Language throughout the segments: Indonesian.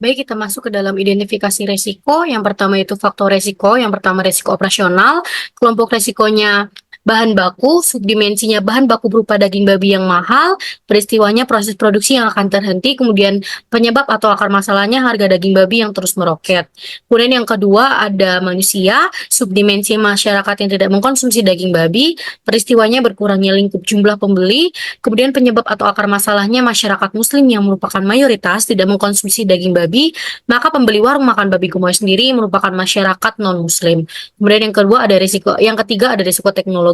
Baik, kita masuk ke dalam identifikasi resiko. Yang pertama itu faktor resiko. Yang pertama resiko operasional. Kelompok resikonya bahan baku, subdimensinya bahan baku berupa daging babi yang mahal, peristiwanya proses produksi yang akan terhenti, kemudian penyebab atau akar masalahnya harga daging babi yang terus meroket. Kemudian yang kedua ada manusia, subdimensi masyarakat yang tidak mengkonsumsi daging babi, peristiwanya berkurangnya lingkup jumlah pembeli, kemudian penyebab atau akar masalahnya masyarakat muslim yang merupakan mayoritas tidak mengkonsumsi daging babi, maka pembeli warung makan babi gemoy sendiri merupakan masyarakat non-muslim. Kemudian yang ketiga ada risiko teknologi.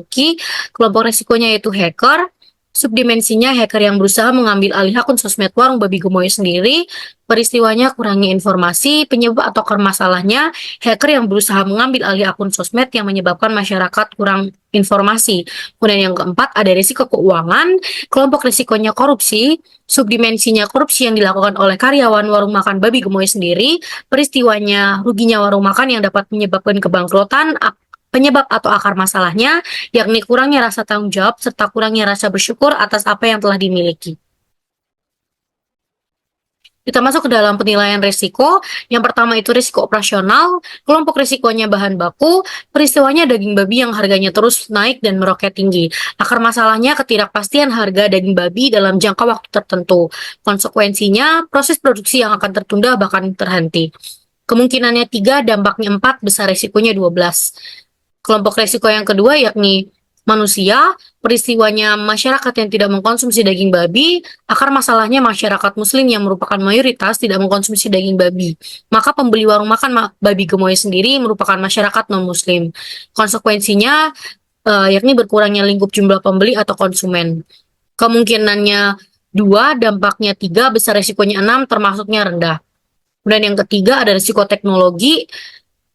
Kelompok risikonya yaitu hacker. Subdimensinya hacker yang berusaha mengambil alih akun sosmed warung babi gemoy sendiri. Peristiwanya kurangnya informasi, penyebab atau akar masalahnya hacker yang berusaha mengambil alih akun sosmed yang menyebabkan masyarakat kurang informasi. Kemudian yang keempat ada risiko keuangan. Kelompok risikonya korupsi. Subdimensinya korupsi yang dilakukan oleh karyawan warung makan babi gemoy sendiri. Peristiwanya ruginya warung makan yang dapat menyebabkan kebangkrutan. Penyebab atau akar masalahnya yakni kurangnya rasa tanggung jawab serta kurangnya rasa bersyukur atas apa yang telah dimiliki. Kita masuk ke dalam penilaian risiko. Yang pertama itu risiko operasional, kelompok risikonya bahan baku, peristiwanya daging babi yang harganya terus naik dan meroket tinggi. Akar masalahnya ketidakpastian harga daging babi dalam jangka waktu tertentu. Konsekuensinya proses produksi yang akan tertunda bahkan terhenti. Kemungkinannya 3, dampaknya 4, besar risikonya 12. Kelompok risiko yang kedua yakni manusia, peristiwanya masyarakat yang tidak mengkonsumsi daging babi, akar masalahnya masyarakat muslim yang merupakan mayoritas tidak mengkonsumsi daging babi. Maka pembeli warung makan babi gemoy sendiri merupakan masyarakat non-muslim. Konsekuensinya yakni berkurangnya lingkup jumlah pembeli atau konsumen. Kemungkinannya 2, dampaknya 3, besar risikonya 6, termasuknya rendah. Kemudian yang ketiga ada risiko teknologi.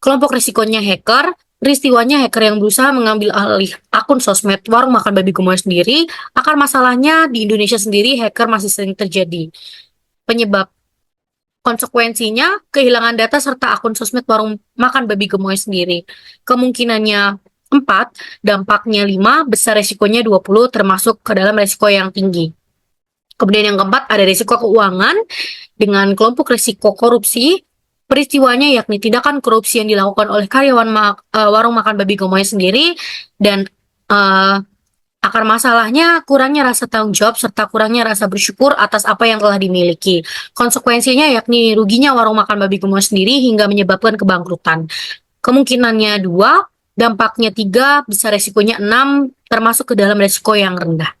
Kelompok risikonya hacker, peristiwanya hacker yang berusaha mengambil alih akun sosmed warung makan babi gemoy sendiri. Akar masalahnya di Indonesia sendiri hacker masih sering terjadi. Penyebab konsekuensinya kehilangan data serta akun sosmed warung makan babi gemoy sendiri. Kemungkinannya 4, dampaknya 5, besar resikonya 20, termasuk ke dalam resiko yang tinggi. Kemudian yang keempat ada risiko keuangan dengan kelompok risiko korupsi. Peristiwanya yakni tindakan korupsi yang dilakukan oleh karyawan warung makan babi gemoy sendiri dan uh, akar masalahnya kurangnya rasa tanggung jawab serta kurangnya rasa bersyukur atas apa yang telah dimiliki. Konsekuensinya yakni ruginya warung makan babi gemoy sendiri hingga menyebabkan kebangkrutan. Kemungkinannya 2, dampaknya 3, besar resikonya 6, termasuk ke dalam resiko yang rendah.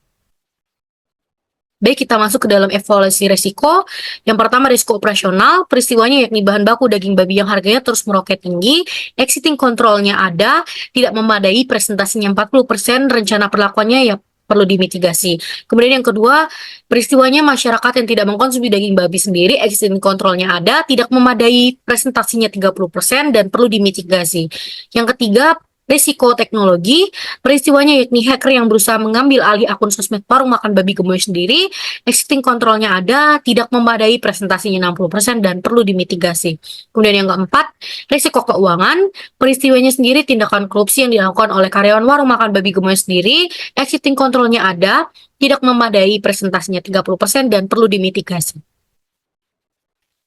Baik, kita masuk ke dalam evaluasi resiko. Yang pertama, risiko operasional. Peristiwanya yakni bahan baku daging babi yang harganya terus meroket tinggi. Exiting kontrolnya ada, tidak memadai, presentasinya 40%, rencana perlakuannya ya perlu dimitigasi. Kemudian yang kedua, peristiwanya masyarakat yang tidak mengkonsumsi daging babi sendiri, exiting kontrolnya ada, tidak memadai, presentasinya 30%, dan perlu dimitigasi. Yang ketiga, risiko teknologi, peristiwanya yakni hacker yang berusaha mengambil alih akun sosmed warung makan babi gemoy sendiri, exiting kontrolnya ada, tidak memadai, presentasinya 60%, dan perlu dimitigasi. Kemudian yang keempat, risiko keuangan, peristiwanya sendiri tindakan korupsi yang dilakukan oleh karyawan warung makan babi gemoy sendiri, exiting kontrolnya ada, tidak memadai, presentasinya 30%, dan perlu dimitigasi.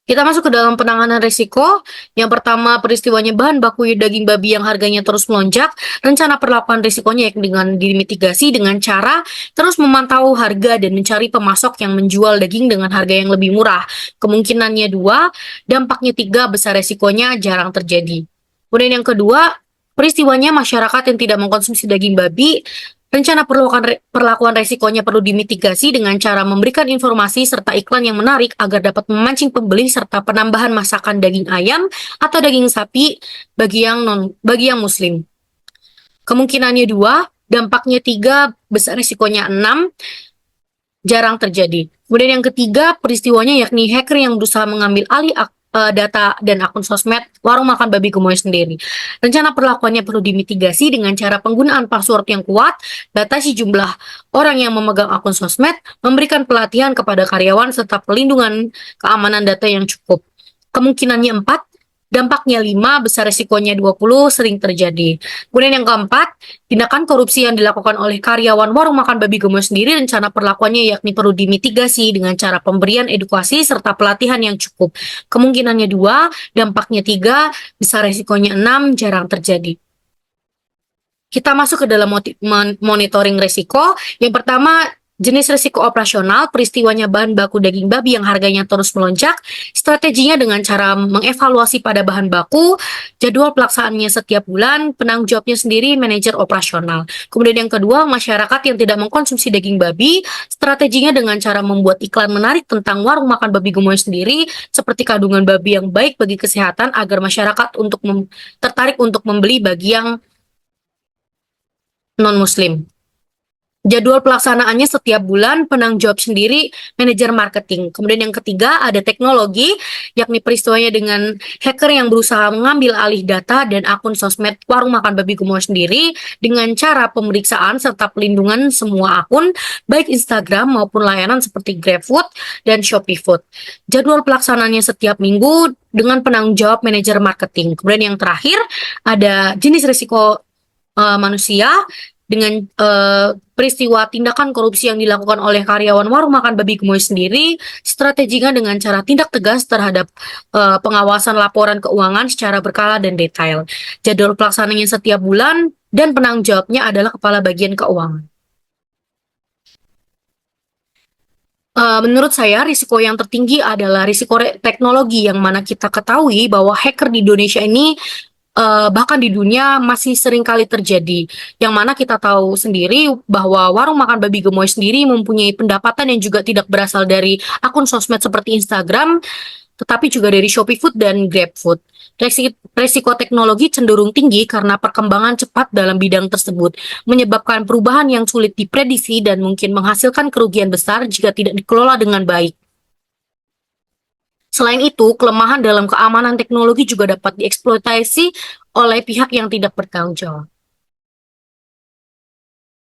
Kita masuk ke dalam penanganan risiko. Yang pertama, peristiwanya bahan baku daging babi yang harganya terus melonjak. Rencana perlakuan risikonya dengan dimitigasi dengan cara terus memantau harga dan mencari pemasok yang menjual daging dengan harga yang lebih murah. Kemungkinannya 2, dampaknya 3, besar risikonya jarang terjadi. Kemudian yang kedua, peristiwanya masyarakat yang tidak mengkonsumsi daging babi. Rencana perlakuan resikonya perlu dimitigasi dengan cara memberikan informasi serta iklan yang menarik agar dapat memancing pembeli serta penambahan masakan daging ayam atau daging sapi bagi yang muslim. Kemungkinannya 2, dampaknya 3, besar resikonya 6, jarang terjadi. Kemudian yang ketiga, peristiwanya yakni hacker yang berusaha mengambil alih data dan akun sosmed warung makan babi gemoy sendiri. Rencana perlakuannya perlu dimitigasi dengan cara penggunaan password yang kuat, batasi jumlah orang yang memegang akun sosmed, memberikan pelatihan kepada karyawan serta pelindungan keamanan data yang cukup. Kemungkinannya 4, Dampaknya 5, besar resikonya 20, sering terjadi. Kemudian yang keempat, tindakan korupsi yang dilakukan oleh karyawan warung makan babi gemoy sendiri, rencana perlakuannya yakni perlu dimitigasi dengan cara pemberian edukasi serta pelatihan yang cukup. Kemungkinannya 2, dampaknya 3, besar resikonya 6, jarang terjadi. Kita masuk ke dalam monitoring risiko. Yang pertama, jenis risiko operasional, peristiwanya bahan baku daging babi yang harganya terus melonjak, strateginya dengan cara mengevaluasi pada bahan baku, jadwal pelaksanaannya setiap bulan, penanggung jawabnya sendiri manajer operasional. Kemudian yang kedua, masyarakat yang tidak mengkonsumsi daging babi, strateginya dengan cara membuat iklan menarik tentang warung makan babi gemoy sendiri, seperti kandungan babi yang baik bagi kesehatan agar masyarakat tertarik untuk membeli bagi yang non-muslim. Jadwal pelaksanaannya setiap bulan, penanggung jawab sendiri, manajer marketing. Kemudian yang ketiga, ada teknologi, yakni peristiwanya dengan hacker yang berusaha mengambil alih data dan akun sosmed warung makan babi gemoy sendiri dengan cara pemeriksaan serta pelindungan semua akun, baik Instagram maupun layanan seperti GrabFood dan ShopeeFood. Jadwal pelaksanaannya setiap minggu dengan penanggung jawab manajer marketing. Kemudian yang terakhir, ada jenis risiko manusia dengan peristiwa tindakan korupsi yang dilakukan oleh karyawan warung makan babi gemoy sendiri, strateginya dengan cara tindak tegas terhadap pengawasan laporan keuangan secara berkala dan detail. Jadwal pelaksananya setiap bulan dan penanggung jawabnya adalah kepala bagian keuangan. Menurut saya, risiko yang tertinggi adalah risiko teknologi yang mana kita ketahui bahwa hacker di Indonesia ini bahkan di dunia masih sering kali terjadi. Yang mana kita tahu sendiri bahwa warung makan babi gemoy sendiri mempunyai pendapatan yang juga tidak berasal dari akun sosmed seperti Instagram, tetapi juga dari ShopeeFood dan GrabFood. Resiko teknologi cenderung tinggi karena perkembangan cepat dalam bidang tersebut, menyebabkan perubahan yang sulit diprediksi dan mungkin menghasilkan kerugian besar jika tidak dikelola dengan baik. Selain itu, kelemahan dalam keamanan teknologi juga dapat dieksploitasi oleh pihak yang tidak bertanggung jawab.